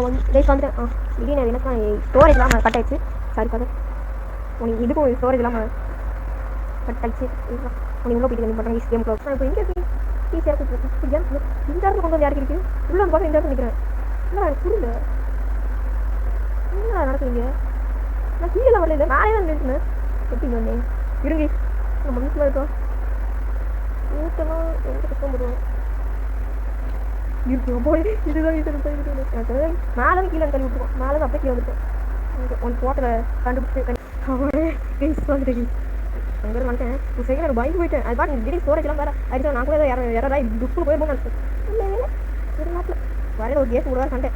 வந்து டேஸ் வந்துட்டேன். திடீர்னு எனக்கு ஸ்டோரேஜ் இல்லாமல் கட் ஆயிடுச்சு. சாரி கதை உனக்கு இதுக்கும் ஸ்டோரேஜ் இல்லாமல் கட் ஆயிடுச்சு. உனக்கு இன்னும் போயிட்டு பண்ணுறேன் ஈஸி கேம் க்ளோஸ். நான் இப்போ எங்கே ஈஸியாக கேம் இந்த இடத்துல கொண்டு வந்து யாருக்கு இருக்குது உள்ள வந்து பார்த்து இந்த இடத்துல நிற்கிறேன். இல்லை எனக்கு புரியல என்ன நடக்குறீங்க. நான் கீழே வரல மேலே தான் நின்றுனேன். எப்படி வந்தேன் இருங்க நம்ம வீட்டில் இருக்கோம் ஊட்டெல்லாம் எந்த கஷ்டம் போடுவோம் இருக்கும் போய் இதுதான் இது எனக்கு மேலே கீழே தள்ளி விட்டுருவோம். மேலே தான் அப்படியே கீழே வந்துட்டேன். ஒன் போட்டரை கண்டுபிடிச்சு வந்துட்டேன். அங்கே வந்துட்டேன் ஒரு செகண்ட் எனக்கு பயந்து போயிட்டேன். அது பாட்டு திடீர்னு ஸ்டோரேஜ்லாம் வேறு ஆயிடுச்சு. நான் கூட யாராவது துப்புன்னு போயிருப்போம். இல்லை ஒரு நாட்டில் வரையில ஒரு கேஸ் விடுவார் சண்டை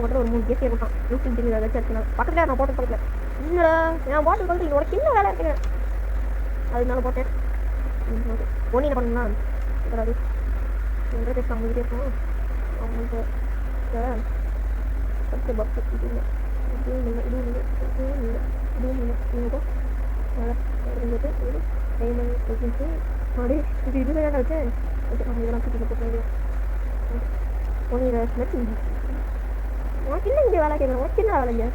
போட்டு ஒரு 3 கேஸ் ஏற்பட்டான். யூடியூப் தெரியுது அதை வச்சு நான் பக்கத்தில் நான் போட்டு பக்கத்தில் இல்லை நான் போட்டு பக்கத்தில் உனக்கு என்ன வேலை இருக்குங்க அதனால போட்டேன். ஒன்று என்ன பண்ணுன்னா அதாவது எங்கே பேச அவங்ககிட்டே இருக்கும் அவங்களுக்கு ஃபஸ்ட்டு பக்ஸ் இது இல்லை இதுவும் இல்லை இதுவும் இல்லை இதுவும் இல்லை இதுவும் இல்லை இவங்க இருந்துட்டு ஒரு டைமண்ட் வச்சுட்டு மறுபடி இது இதுதான் வச்சேன் நம்ம இதெல்லாம் சுற்றி போட்டு வேண்டிய ஒன்று இதை ஸ்மெல் உனக்கு என்ன இங்கே வேலை கேட்குறேன். உனக்கு என்ன வேலைங்க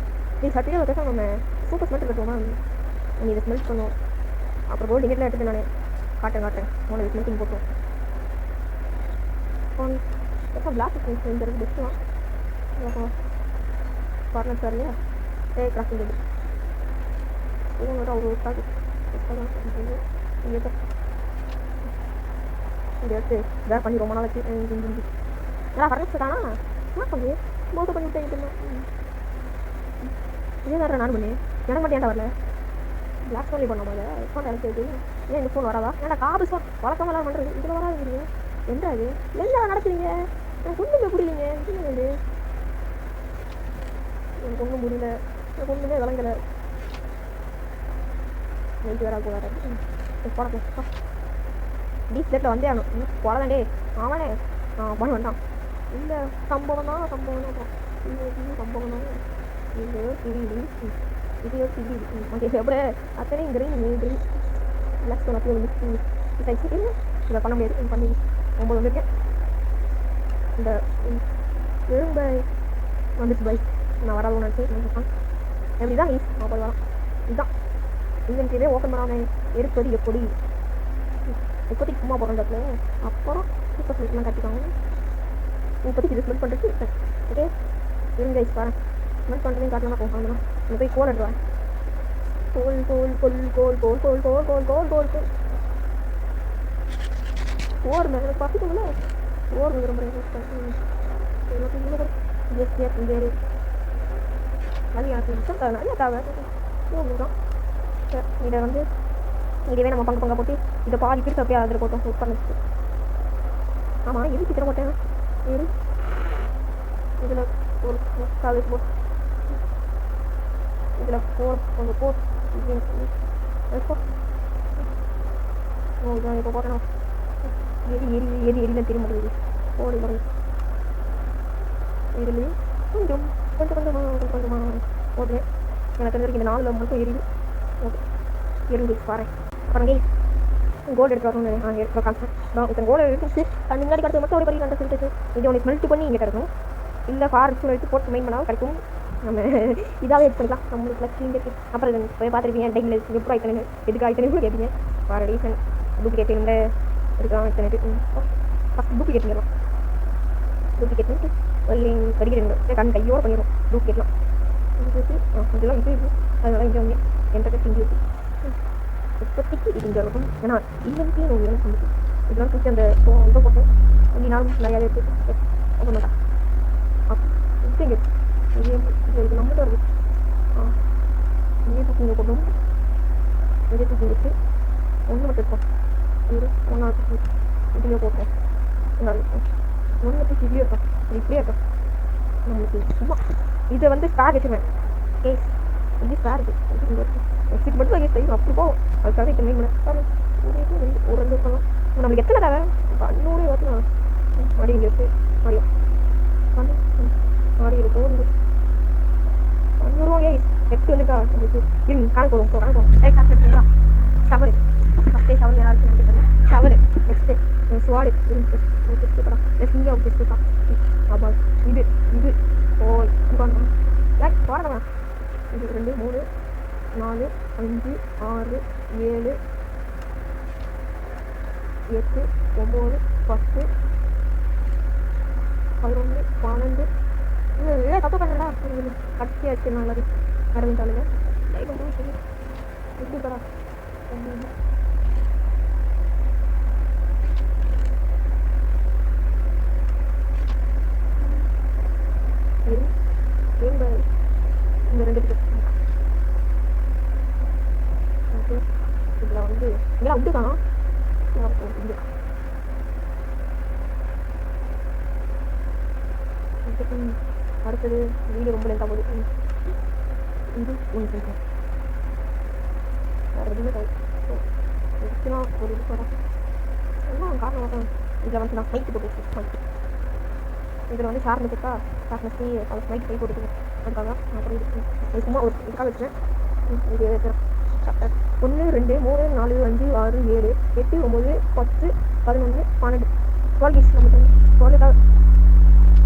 நீ சட்டியில் வச்சா நம்ம சூப்பர் ஸ்மெல் கட்டுவோமா நீ இதை ஸ்மெல் பண்ணுவோம். அப்புறம் போல் டிக்கெட்லாம் எடுத்துட்டு நான் காட்டுறேன் உனக்கு ஸ்மெல்ட்டிங் போட்டோம். பிளாக் இந்த பெஸ்ட்டு தான் கார்னர் சார் இல்லையா கிராஃபிங் டேபிள் இதுவும் வரும் ஒரு ஸ்டாக் இங்கே எடுத்து வேறு பண்ணி ரொம்ப நாள் வச்சு நல்லா ஃபர்னிச்சர் தானா என்ன பண்ணி மோசம் பண்ணி விட்டேன். இதே வேறு நான் பண்ணி எனக்கு மட்டும் ஏன்டா வரல பிளாக் பண்ணி பண்ண மாதிரி ஃபோன் எனக்கு ஏன் இந்த ஃபோன் வராதா ஏன்னா காபு ஃபோன் வழக்கமெல்லாம் பண்ணுறது இதில் வராதுங்க என்ன அது என்ன நடக்குறீங்க எனக்கு ஒன்றுமே புரியலைங்க. இது எனக்கு ஒன்றும் புரியல எனக்கு ஒன்றுமே விளங்கலை. நைட்டு வேற போகாத போடப்போ டீப் பிளேட்டில் வந்தே ஆகணும் போடதாண்டே அவனே பண்ண வேண்டாம் இல்லை சம்பவம் தான் சம்பவம் தான் இதையோ திடீர் ஓகே அப்படியே அத்தனையும் கிரீன் ரிலாக்ஸ் பண்ணி வந்து இதை பண்ண முடியாது பண்ணி 9 வந்துருக்கேன். இந்த எறும்பை வந்துச்சு பைக் நான் வராதுன்னு நினச்சி எப்படி தான் ஈஸ் நான் போய் வரேன். இதுதான் இன்வென்ட்ரியே ஓப்பன் பண்ணாமல் எடுப்பது எப்படி இப்போதைக்கு சும்மா போகிற இடத்துல அப்புறம் இப்போ ஸ்மெல்லாம் கட்டிக்காங்க. இப்போதைக்கு இது ஸ்மெல் பண்ணுறது ஓகே இருங்க ஐஸ் வரேன் ஸ்மெல் பண்ணுறதையும் காட்டலாம் போகலாம். இங்கே போய் கோல் எடுத்துவேன் கோல் கோல் கோல் கோல் கோல் கோல் கோல் கோல் கோல் கோல் கோல் ஓர் எனக்கு பார்த்துக்கோங்கள ஓர் ரொம்ப நிறைய தேவை தான். இதை வந்து இதுவே நம்ம பங்கு போட்டு இதை பாதி பிரித்து அப்படியே அதில் போட்டோம் சூட் பண்ணிச்சு. ஆமாம் இது சித்திரம் போட்டேன் இதில் ஒரு காலேஜ் போட் இதில் கொஞ்சம் போட் இப்போ போட்டேன் எரியில திரும்ப முடியுது ஓடி வரும் எரிலையும் கொஞ்சம் ஓடுறேன். எனக்கு தெரிஞ்சிருக்கு இந்த 4 மட்டும் எரியுது. ஓகே எரிஞ்சு பாறேன். அப்புறம் கோல்டு எடுத்து வரணும்னு எடுத்து காமிச்சேன். இத்தனை கோல்டு எடுத்துச்சு அது முன்னாடி கிடைச்சது மட்டும் ஒரு படி கண்டு சொல்லிட்டு இது உனக்கு மெல்ட் பண்ணி இங்கே கிடைக்கும் இல்லை ஃபார் எடுத்து போட்டு மெயின் பண்ணாலும் கிடைக்கும். நம்ம இதாகவே எடுத்து பண்ணிக்கலாம் நம்மளுக்கு லட்சியம் இருக்குது. அப்புறம் போய் பார்த்துருப்பீங்க டைமில் எப்படி ஆயிட்டனு எதுக்கு ஆயிட்டனு கூட கேட்பீங்க. வேறு ரீசன் டூப்ளிகேட் வேணும்ல எடுக்கலாம் இத்தனை ஃபஸ்ட் டூப்ளிகேட் பண்ணிடலாம். டூப்ளிகேட் பண்ணிட்டு படிக்கிறேன் கண் கையோடு பண்ணிடுவோம் டூப்ளிகேட்லாம் இதெல்லாம் இது இருக்குது. அதனால இங்கே வந்து என்கிட்ட இங்கே இருக்குது இப்போதைக்கு இது இங்கே இருக்கும். ஏன்னா இன்வென்ட்ரி ஒன்று எனக்கு வந்துச்சு இதெல்லாம் தூக்கி அந்த இதை போட்டேன் அப்படி நானும் நிறையாவே இருக்குது பண்ண மாட்டேன். இப்போ இங்கே இது நம்மகிட்ட வருது இங்கே தூக்கி இங்கே போட்டோம் இங்கே தூக்கி வச்சு ஒன்று மட்டும் இருக்கும் இது ஒன்றா தூக்கி இப்படியே போட்டோம் நல்லா இருக்கும். ஒன்று தூக்கி இப்படியே இருக்கும் இப்படியே இருக்கும் நம்மளுக்கு சும்மா இதை வந்து ஸ்பேர் வச்சுருவேன் கேஸ் இது ஸ்பேர் இருக்குது எக்ஸிட் மட்டும் தான் செய்யும் அப்படி போகும் அதுக்காக இப்போ மெயின் பண்ணேன் ஒரு 2 பண்ணலாம். நம்மளுக்கு எத்தனை தேவை 500 வரலாம் மாடி இங்கே இருக்குது மாடி இருக்கும் 500 நெக்ஸ்ட் வந்துட்டா நம்மளுக்கு கணக்கு போதும் கணக்கு போகும் காசு எடுத்துங்களா ஷவரு ஃபஸ்ட்டே ஷவர் யாராச்சும் ஷவரு நெக்ஸ்ட்டு சுவாடு படம் நெக்ஸ்ட் இங்கே தான் ஆபால் இது இது ஓ 2 3 4 5 6 7 8 9 10 11 12 தப்பு பண்ணுறா கட்சி ஆச்சு நல்லது மறந்துட்டாளுங்க எப்படி தரா இந்த 2 பேர் இதில் வந்து இதெல்லாம் உண்டு தானா இது அடுத்தது வீடு ரொம்ப லென்த்தாக போகுது இது ஒன்று இருக்கும் வேறு எதுவுமே கிடைக்குன்னா ஒரு இது போகிறேன் எல்லாம் காரணம் தான் இதில் வந்து நான் மைக்கு போட்டு வச்சு இதில் வந்து ஷார்னஸ் இருக்கா ஷார்னஸ் மைக் கை போட்டுக்கணும் அதுக்காக அப்புறம் இது சும்மா ஒரு இதுக்காக வச்சுருவேன் இது 1 2 3 4 5 6 7 8 9 10 11 12 12 கிஸ் நமக்கு 12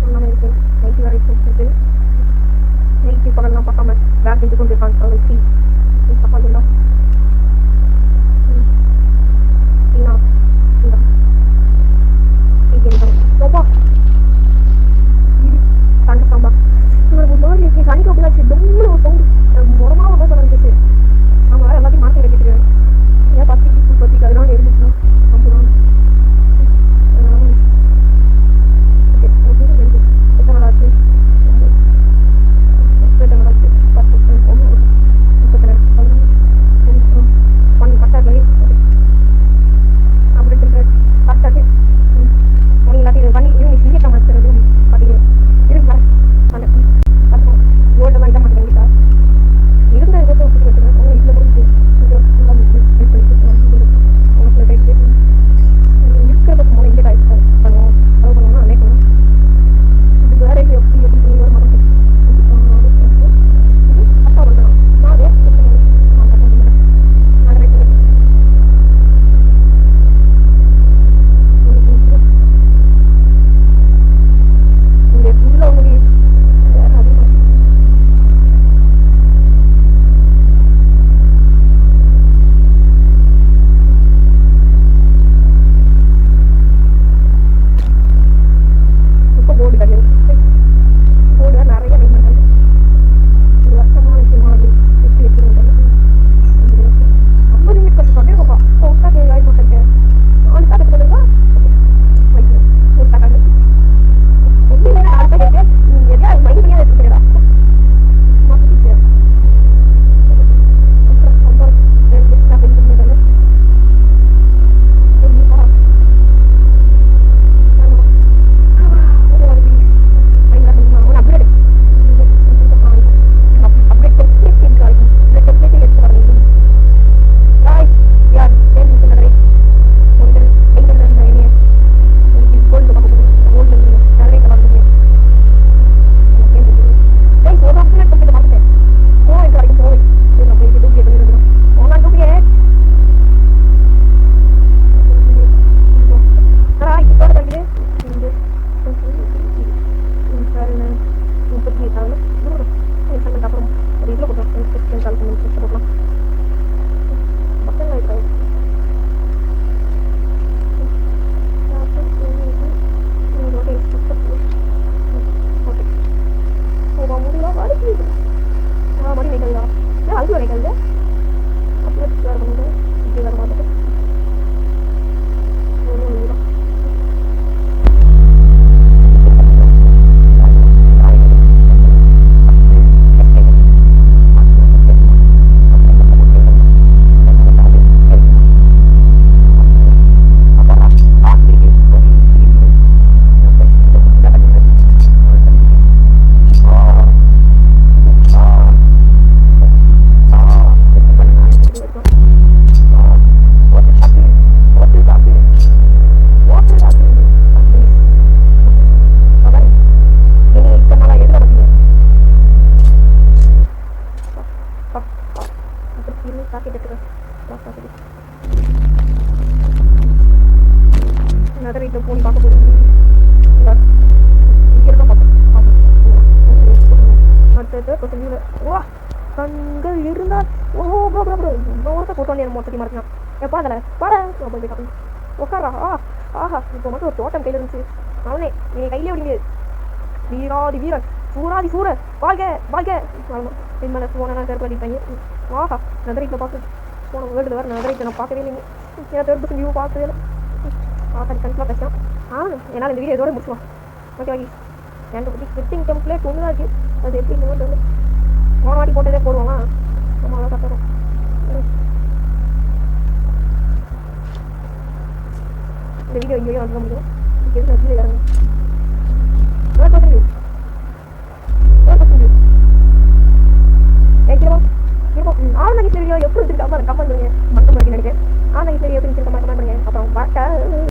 நம்ம இருக்கு நைட்டு வரைக்கும் இருக்கு நைட்டு பகல்லாம் பார்க்காம பேக் எடுத்து கொண்டு இருக்காங்க வச்சு பார்க்கலாம் ரொம்ப சண்டை சாம்பா ஒரு மாதிரி இருக்கு சனி கப்பலாச்சு டொம்னு ஒரு சவுண்டு முறமா வந்து சொல்லிட்டு நம்ம வேறு எல்லாத்தையும் மாற்றி கட்டிட்டு ஏன் பத்திக்கு அதெல்லாம் இருந்துச்சுன்னா அப்படிதான் எத்தனை நாள் ஆச்சு 10 கரெக்டாக அப்படி கரெக்டாக எல்லாத்தையும் பண்ணி இவங்க சீக்கிரம் மாற்றுறது பார்த்தீங்கன்னா இருக்கு கோல்டெல்லாம் இடம் மாட்டேங்கிட்டா இருந்த இதை வச்சுருக்கேன் இதில் போயிட்டு இருக்கிறதுக்கு மூலம் இங்கே காய்ச்சி பண்ணுவோம் அது பண்ணுவோம்னா நினைக்கணும் இதுக்கு வேற எப்படி எப்படி ஒரு மரம் கரெக்டாக பண்ணணும் நான் அதே கண்கள் இருந்தால் ஓஹோ ப்ரோ ப்ரோ ப்ரோ ஒருத்த போட்டு வந்து மொத்தத்தி மறைச்சான் எப்பா அதில் பாட போய் போய் உட்காரா ஆஹா இப்போ மட்டும் ஒரு தோட்டம் கையில் இருந்துச்சு அவனே நீ கையிலே விடுங்க வீராதி வீரன் சூராதி சூரன் வாழ்க வாழ்க வரணும் பின்மலை போனா கருப்பு அடிப்பாங்க ஆஹா நதரைட்டில் பார்த்து போன வேர்ல்டு வேறு நதரைட்டில் நான் பார்க்கவே இல்லைங்க ஏன்னா தேர்ட் பர்சன் வியூ பார்க்கவே இல்லை கண்டிப்பாக கஷ்டம் என்னால் இந்த வீடியோ இதோட முடிச்சுவோம் ஓகே ஓகே எனக்கு பற்றி ஸ்கிரிப்டிங் டெம்ப்ளேட் ஒன்று தான் இருக்குது அது எப்படி வந்து போன வாட்டி போட்டதே போடுவாங்க நம்ம அவ்வளோ கற்றுறோம் இந்த வீடியோ இங்கேயும் வந்து முடியும் கீழே இறங்க ஆனந்தி வீடியோ எப்படி இருந்துருக்கு கமெண்ட் பண்ணுங்க மட்டும் நினைக்கிறேன் ஆனந்தி வீடியோ எப்படி இருந்துச்சு கமெண்ட் பண்ணுங்க அப்புறம்